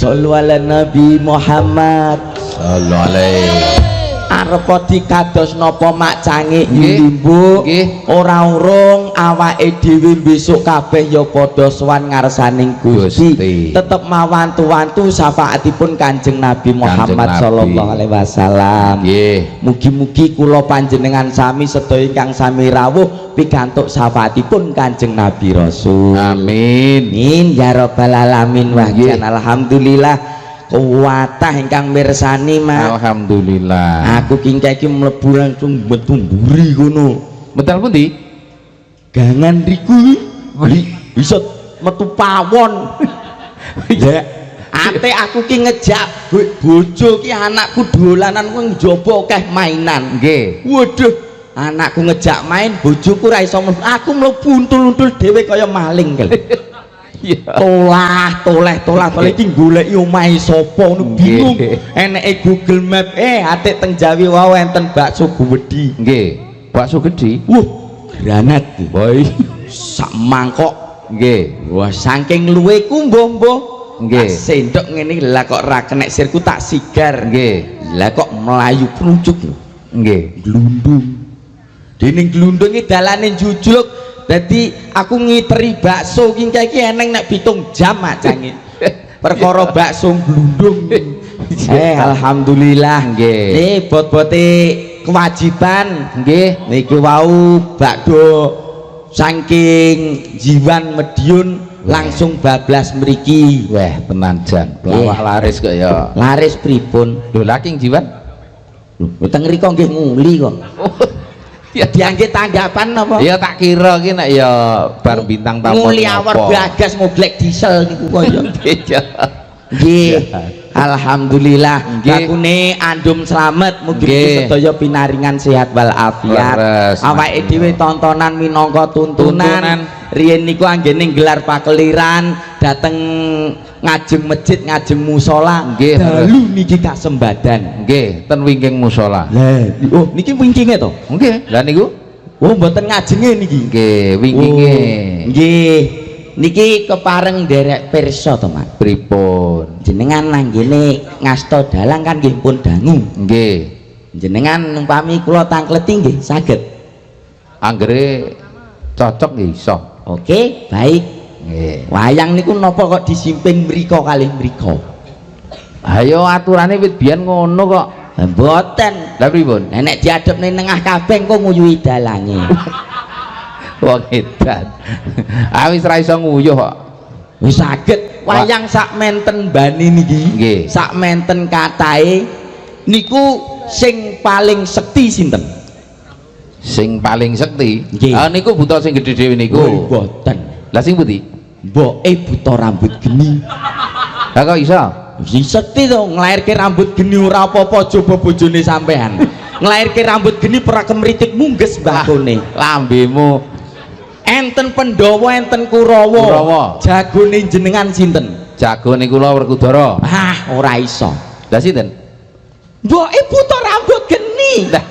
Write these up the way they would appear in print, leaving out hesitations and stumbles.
Shallu ala Nabi Muhammad sallallahu alaihi. arepa dikados napa mak canggih limbu ora urung awake dhewe besok kabeh ya padha sowan ngarsaning Gusti tetep mawantu-wantu syafaatipun Kanjeng Nabi Muhammad sallallahu alaihi wasallam. Nggih, mugi-mugi kula panjenengan sami sedaya ingkang sami rawuh pikantuk syafaatipun Kanjeng Nabi Rasul. Amin. Amin ya rabbal alamin. Wah, alhamdulillah kuwatah ingkang mirsani Mas. Alhamdulillah. Aku kingke iki mlebu langsung metu mburi kono. Metal pundi? Gangan riku bisa metu pawon. Ya, ate aku ki ngejak bojo ki anakku dolanan ku njaba akeh mainan. Nggih. Waduh, anakku ngejak main, bojoku ra iso aku mlebu untul-untul dhewe kaya maling kali. Toleh iki goleki omahe sapa ngono bingung. Eneke Google Map atik teng Jawi wae enten bakso gede. Nggih, bakso gede. Granat. Woi, sak mangkok. Nggih. Wah, saking luwe ku mbah-mbah. Nggih. Sendok ngene lah kok ra kenek sirku tak sigar. Nggih. Lah kok melayu pruncuk. Nggih, glundung. Dene glundung iki dalane jujluk. Jadi aku ngiteri bakso kingke iki eneng nek 7 jam acange. Perkara bakso glundung. Alhamdulillah nggih. Bot-bote kewajiban nggih niku wau bakdo saking Jiwan Medion langsung bablas mriki. Wah, tenan jan. Pelawak laris kok ya. Laris pripun? Lho laking Jiwan. Lho, teng mriko nggih nguli kok. Ya diangge tanggapan apa? Ya tak kira ki nek ya bar bintang tamu nguli awor bagas ngoblek diesel niku kaya beda. Nggih. Alhamdulillah kakune andum slamet mugi sedaya pinaringan sehat wal afiat. Awake dhewe tontonan minangka tuntunan. Riyen niku anggene gelar pakeliran dateng ngajeng masjid ngajeng musola. Nggih, dalu niki kasembadan. Nggih, ten wingking musola. Lah, oh niki wingkinge to? Nggih. Lah niku? Oh, mboten ngajenge niki. Nggih, wingkinge. Nggih. Niki kepareng derek pirsa to, Mas. Pripun? Jenengan nanggene ngasta dalang kan nggih pun dangu. Nggih. Jenengan umpami kula tangkleti nggih saged. Anggere cocok nggih iso. Oke, baik. Nggih. Wayang niku napa kok disimping mriko kalih mriko? Ayo aturane wit biyen ngono kok. Mboten. Lah pripun? Nek diadepne nengah kabeh engko nguyuhi dalange. Wong edan. Wis ra iso nguyuh kok. Wis saged. Wayang sak menten bani niki. Nggih. Sak menten katahe niku sing paling sekti sinten? Sing paling sekti? Niku buta sing gedhe dhewe niku. Mboten. Lah sing pundi? Mboke buta rambut geni. Lah kok iso? Sing sekti to nglairke rambut geni ora apa-apa coba bojone sampean. Nglairke rambut geni ora kemritik mungges bakone. Lambemu enten Pandhawa enten Kurawa. Jagone jenengan sinten? Jagone kula Werkudara. Ora iso. Lah sinten? Mboke buta rambut geni. Lah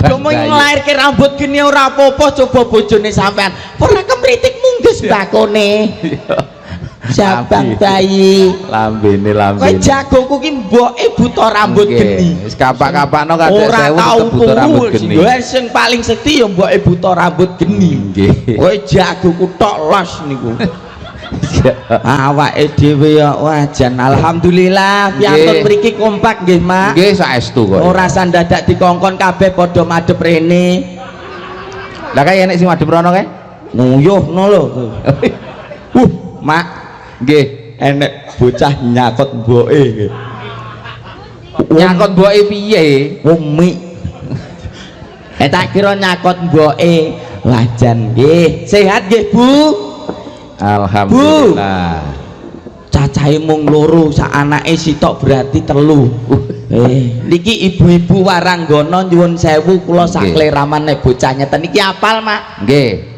Jomo nglairke rambut geni ora apa-apa coba bojone sampean. Ora kemritik mungges bakone. Sabang bayi. Lambene. Kowe jagoku ki mboke buta rambut geni. Wis kapak-kapakno kadek sewu buta rambut geni. Sing paling sekti ya mboke buta rambut geni. Nggih. Kowe jagoku tok los niku. Awake dhewe ya wajan. Alhamdulillah piantun mriki kompak nggih Mak. Nggih saestu kok. Ora sandadak dikongkon kabeh padha madhep rene. Lah kaya enek sing madhep rono kae? Nguyuhno lho. Mak. Nggih, enek bocah nyakot mboke nggih. Nyakot mboke piye? Umi. Tak kira nyakot mboke. Wajan nggih. Sehat nggih Bu? Alhamdulillah. Cacahe mung loro, sak anake sitok berarti 3. Niki ibu-ibu Waranggana nyuwun sewu kula sak kleraman nek bocah nyeten iki apal, Mak. Nggih.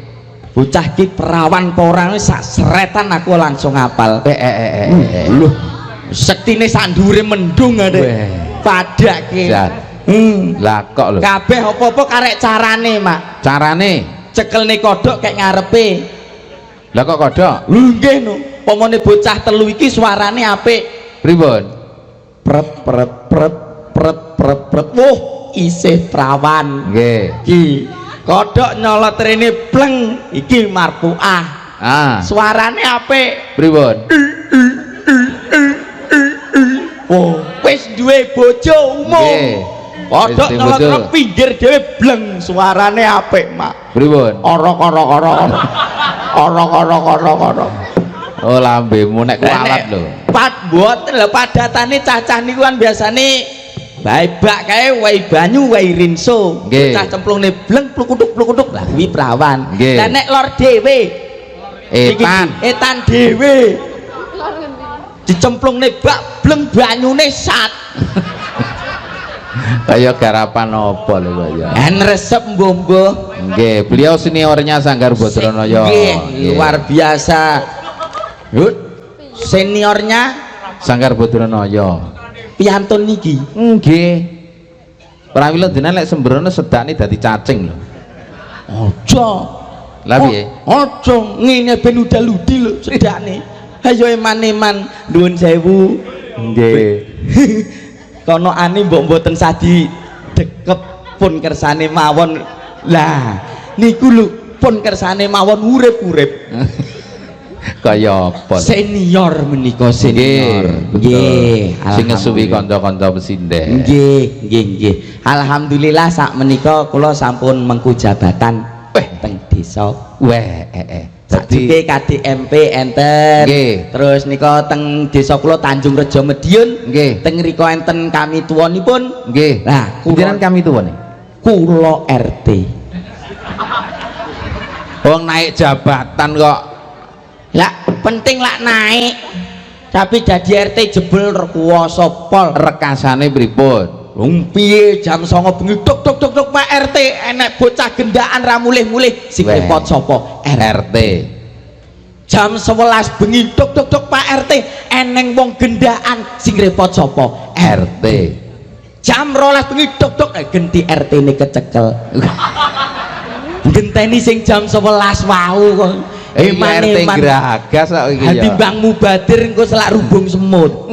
Bocah iki perawan apa ora sak sretan aku langsung apal. Lho, sektine sak ndure mendung arek. Padake. Lah kok lho. Kabeh apa-apa karek carane, Mak. Carane cekelne kodhok kek ngarepe. Lah kok kodhok? Lho nggih no. pomone bocah telu iki suarane apik. Pripun? Pret pret pret pret pret pret. Wuh, isih prawan. Nggih. Iki kodhok nyolot rene pleng iki marpuah. Ah. Suarane apik. Pripun? Oh, wis duwe bojo umum. Nggih. Kodhok Wis duwe nyolot bojo. nang pinggir dhewe bleng suarane apik, Mak. Pripun? Orok. Oh, lambemu nek kualat lho. Mboten lho, padatane cacah niku kan biasane bae bak kae wae banyu wae rinso. Nggih. Cacah cemplungne bleng plukutuk lah kuwi prawan. Nggih. Lah nek lor dhewe etan dhewe dicemplungne bak bleng banyune sat. Kaya garapan apa lho kok ya. Resep mbombo. Nggih, beliau seniornya Sanggar Bodronoyo. Nggih, luar biasa. Yut, seniornya Sanggar Bodronoyo. piantun niki. Nggih. Pramila dina lek sembrono sedane dadi cacing lho. Aja. Lah piye? Aja ngene ben udal-udi lho sedane. Ayo eman-eman nuwun sewu. Nggih. Kono ani mbok mboten sadi dekep pun kersane mawon. Lah niku lho pun kersane mawon urip-urip. Kaya apa? Senior menika senior. Nggih, Sing ngesuwi kanca-kanca pesindek. Nggih. Alhamdulillah sak menika kula sampun mengku jabatan teng desa. Weh, Sajuke KDMP enten. Nggih. Terus nika teng desa kula Tanjung Rejo Medion. Nggih. Teng mriku enten kami tuwanipun. Nggih. Nah, Kudiran kami tuwane. Kula RT. Wong naik jabatan kok. Lah penting lak naik. Tapi jadi RT jebul kuwasa pol. Rekasane pripun? Wong piye jam 09.00 bengi tok Pak RT enek bocah gendaan ra mulih-mulih sing Weh. repot sapa? RT. Jam 11 bengi tok Pak RT eneng wong gendaan sing repot sapa? RT. Jam 12 bengi tok genti RT ne kecekel. Genteni sing jam 11 wau kok. RT Gragas kok iki ya. Timbang mubadir engko selak rubung semut.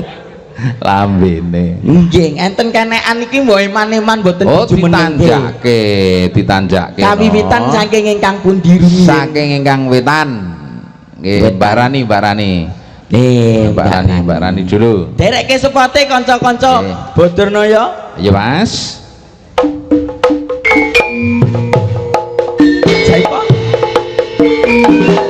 Lambene. Nggih, enten kenekan iki mbok eman-eman mboten Oh, dijumenengke. ditanjake. Kawiwitan saking ingkang pundi rumiyin? Saking ingkang wetan. Nggih, Mbak Rani. Nggih, Mbak Rani dulu. Derekke sepote kanca-kanca Nggih. Bodronoyo. Ya, Mas. Jaipo. Ja.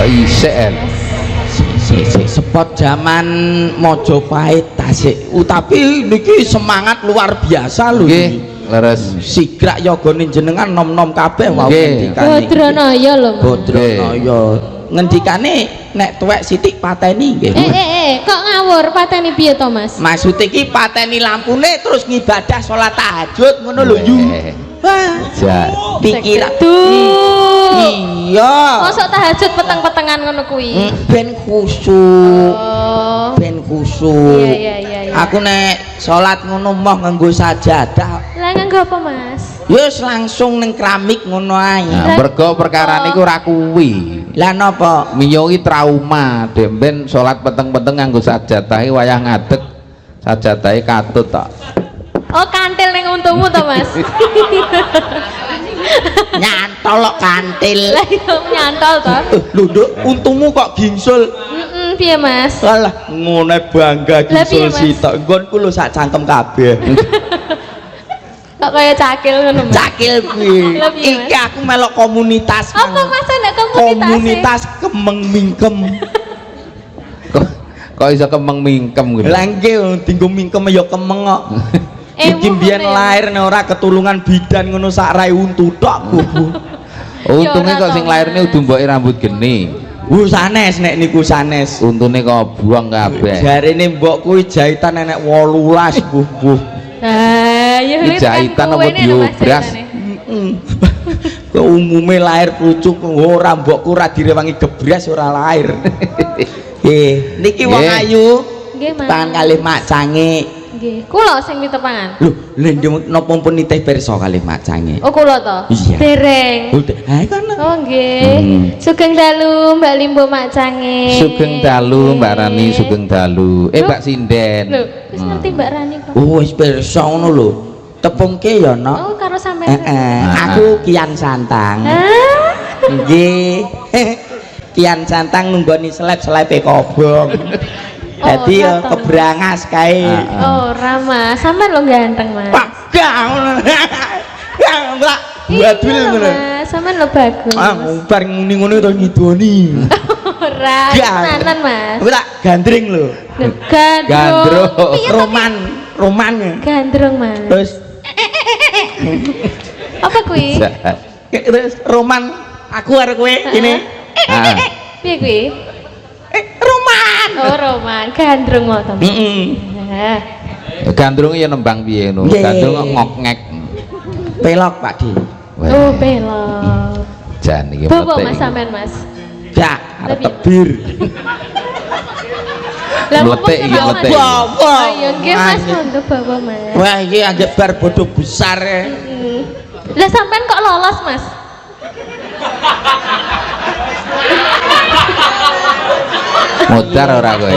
ICN. Spot zaman Mojopahit Tasik. Tapi niki semangat luar biasa lho. Nggih, leres. Sigrak yogane jenengan nom-nom kabeh wau Nggih. ngendikane. Bodronoyo lho. Mas. Bodronoyo. Ngendikane nek tuwek sithik pateni nggih. Kok ngawur pateni piye to, Mas? Maksud iki pateni lampune terus ngibadah salat tahajud ngono lho yu. Wah, Ja. pikiran. Duh. Iya. Mosok tahajud peteng-petengan ngono kuwi. Ben khusyuk. Oh. Ben khusyuk. Iya. Aku nek salat ngono moh nganggo sajadah. Lah nganggo apa, Mas? Wis langsung ning keramik ngono ae. Nah, mergo perkara niku ora kuwi. Lah napa? Miyoki trauma, demben salat peteng-peteng nganggo sajadahe wayah ngadeg. Sajadahe katut tok. Oh, kantil ning untumu to, Mas? Nyantol kok kantil. Lah iya nyantol to. Lho, Nduk, untumu kok gingsul. Piye, Mas? Alah, ngene bangga Lah, piye, gingsul Mas? sitok. Nggonku lho sak cangkem kabeh. Kok kaya cakil ngono, Mas? Cakil kuwi. Lah, piye, Mas? Iki aku melok komunitas. Apa Mas nek kamu komunitas kemeng mingkem. Kok iso kemeng mingkem gitu. Lah nggih dinggo mingkem ya kemeng kok. Iki mbiyen lair nek ora ketulungan bidan ngono sak rai untu tok Bu. Untungnya kok sing lairnya udah mboke rambut geni. Sanes nek niku sanes. Untune kok buang kabeh. Jarine mbok kuwi jahitan nenek 18 Bu. Ya jahitan apa diobras? Kok umume lair pucuk ora mbokku ora direwangi gebras ora lair. Niki wong ayu. Nggih, Mas. Tangan kalih macange. Nggih. Kula sing mitepangan. Lho, napa pun nitih pirsa kalih macange. Oh, kula to? Iya. Dereng. Ha kono. Oh, nggih. Sugeng dalu Mbak Limbo Macange. Sugeng dalu Mbak Rani, sugeng dalu. Mbak Sinden. Lho, wis ngerti Mbak Rani kok. Oh, wis pirsa ngono lho. Tepungke ya, Nok. Oh, karo sampean. Aku Kian Santang. Nggih. Kian Santang nunggoni seleb-selepe kobong. Dadi ya kebrangas kae. Oh, Rama, sampean lo ganteng, Mas. Badul ngono. Mas, sampean lo bagus. Bar muni ngono to ngidoni. Ora, tenanan, Mas. Aku tak gandring lho. Gandrung. Roman. Gandrung, Mas. Terus Apa kuwi? terus Roman aku karo kowe ini. Piye kuwi? Roman. Oh, Roman, gandrung kok to. Gandrung ya nembang piye no. Gandrung ngok-ngek. Pelok Pak Di. Oh, pelok. Jan iki Bobo Mas sampean, Mas. Ya, arep tebir. Lah Meletik iki meletik. Ayo nggih Mas, kondo bawa Mas. Wah, iki anggap bar bodoh besar ya. Lah sampean kok lolos, Mas? Modar ora kowe.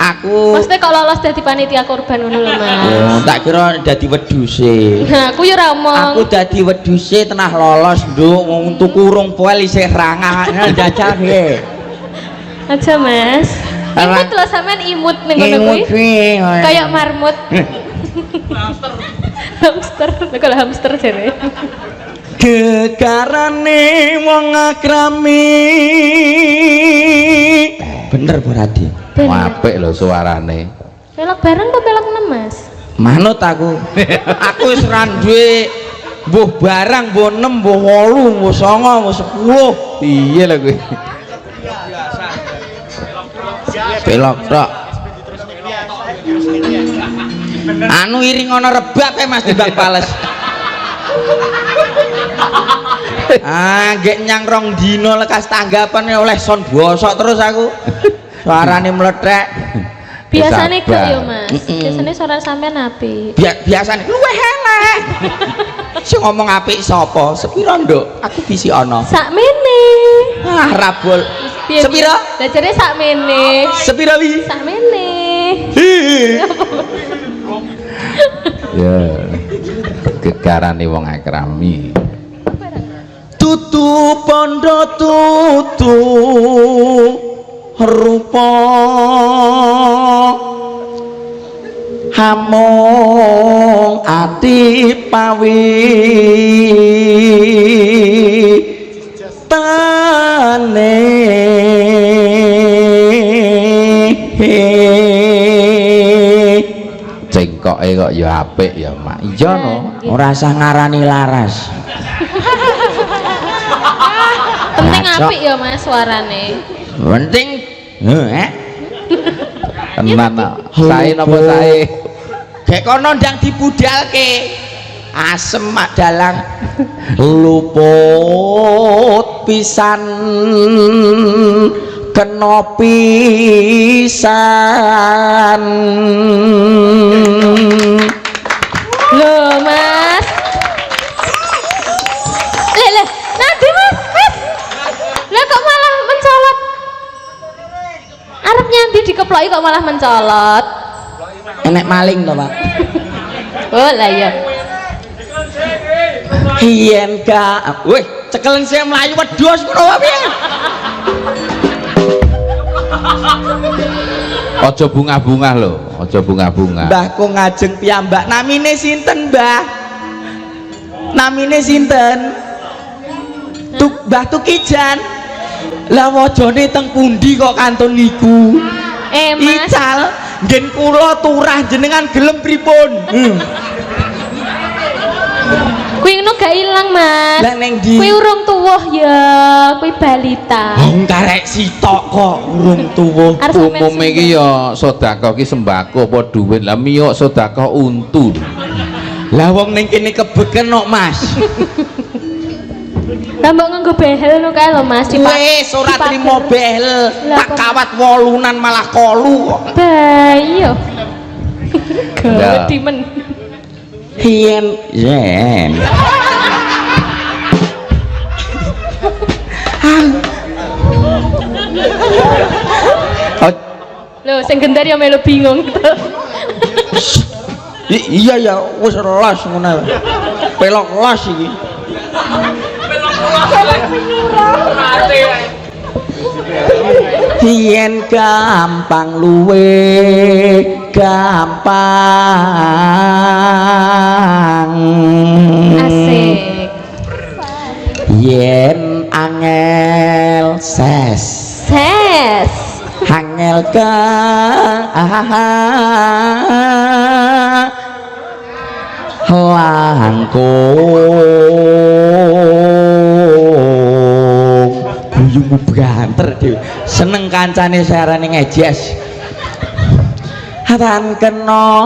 Aku Maksudnya kok lolos dadi panitia korban ngono lho, Mas. tak kira dadi wedhuse. Nah, aku ya ora omong. Aku dadi wedhuse tenah lolos, Nduk. Wong tuku urung poel isih rangah jajal nggih. Aja, Mas. Imut lho sampean imut ning ngono kuwi. Kayak marmut. Hamster. Kalau hamster jare. Gegarane wong akrami. Bener Bu Radi. Apik lho suarane. Pelok bareng kok pelok nem, Mas? Manut aku. Aku wis ora duwe mbuh barang, mbuh 6, mbuh 8, mbuh 9, mbuh 10. Iya lho kowe. Pelok tok. Anu iring ana rebab Mas timbang pales. Nggih nyang rong dina lekas tanggapan oleh son bosok terus aku. Suarane mlethek. Biasane kok ya, Mas. Biasane suara sampean apik. Biasane luweh elek. Sing ngomong apik sapa? Sepira, Nduk? Aku bisi ana. Sakmene. Rabol. Sepira? Lah jare sakmene. Sepira wi? Sakmene. Ya. Gegarane wong akrami. Tutu pondo tutu rupa hamong ati pawi tane Cengkoke kok ya apik ya, Mak. Iya no. Ora usah ngarani laras. Penting apik ya, Mas, suarane. Penting Tenan kok. Sae napa sae? Gek kono ndang dibudalke. Asem mak dalang. Luput pisan kena pisan. Loh, Mas. Lele, nanti Mas. Lah kok malah mencolot? Arep nyanti dikeploki kok malah mencolot. Enek maling to, Pak. Oh, lah ya. Yen ka, weh, cekelen saya mlayu wedhus ngono wae piye? Aja bungah-bungah lho, aja bungah-bungah. Mbahku ngajeng piyambak. Namine sinten, Mbah? Namine sinten? Mbah Tukijan. Lah wajane teng pundi kok kantun niku? Mas. Ical, ngen kula turah jenengan gelem pripun? Kuwi ngono gak ilang, Mas. Lah ning ndi? Kuwi urung tuwuh ya, kuwi balita. Wong karek sitok kok urung tuwuh. Umume iki ya sedekah ki sembako apa dhuwit. Lah miyok sedekah untu. Lah wong ning kene kebeken kok, Mas. Lah mbok nganggo behel ngono kae lho, Mas. Wis ora trimo behel. Tak kawat wolunan malah kolu kok. Bayo. Gede men. Yen. Lho, sing gendar ya melu bingung gitu. Iya ya, wis las ngono. Pelok las iki. Yen gampang luwe gampang. Asik. Yen angel ses. Angel ka langkung guyumu banter dhewe seneng kancane sarane ngejes tan kena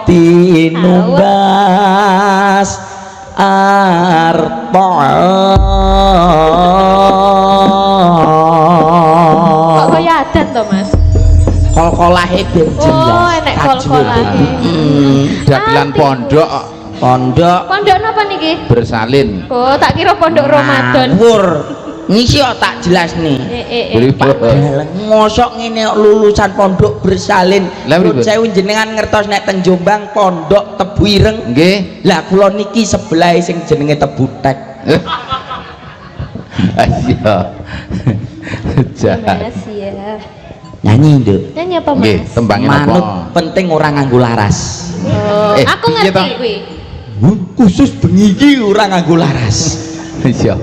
tinumbas arpa kok kaya adat to, Mas? Kol-kolahe ben jelas. Oh, enek kol-kolahe. Dagelan pondok. Pondok napa niki? Bersalin. Oh, tak kira pondok Ramadan. Ngawur. Niki kok tak jelas nih. Pak Daleng mosok ngene kok lulusan pondok bersalin. Nuwun sewu jenengan ngertos nek teng Jombang pondok Tebu Ireng. Nggih. Lah kula niki sebelah sing jenenge Tebu Tek. Iya. Jahat. Mas ya. Nyanyi, Nduk. Nyanyi apa, Mas? Nggih, tembangin Manut apa? penting ora nganggo laras. Oh, aku iya ngerti toh. kuwi. Khusus bengi iki ora nganggo laras. Iya.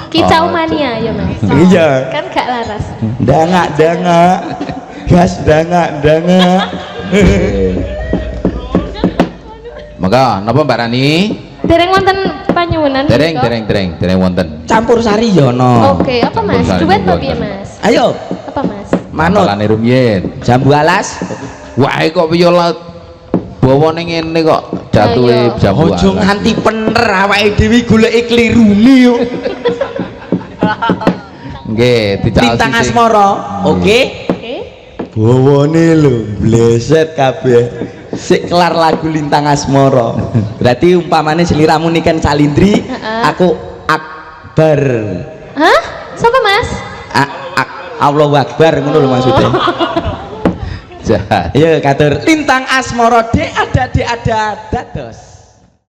Kicau mania ya, Mas. Iya. Kan gak laras. Dangak-dangak. Gas dangak-dangak. Maka napa Mbak Rani? Dereng wonten panyuwunan Dereng menika? wonten. Campur sari ya ono. Oke, apa Mas? Campur sari Duet apa wonten. piye, Mas? Ayo, Apa, Mas? manut. Apalane rumiyin. Jambu alas. Wae kok piye lah bawane ngene kok jatuhe Ayo. jambu. Ojo nganti pener awake dhewe goleki klirune yo. Nggih, dijak Lintang sisih. asmara. Oke. Oke. Bawane lho bleset kabeh. Sik kelar lagu Lintang Asmara. Berarti umpamane sliramu niken Salindri, aku Akbar. Hah? Siapa, Mas? Allahu Akbar ngono lho maksudnya. Jahat. Ayo katur Lintang Asmara de ada dados.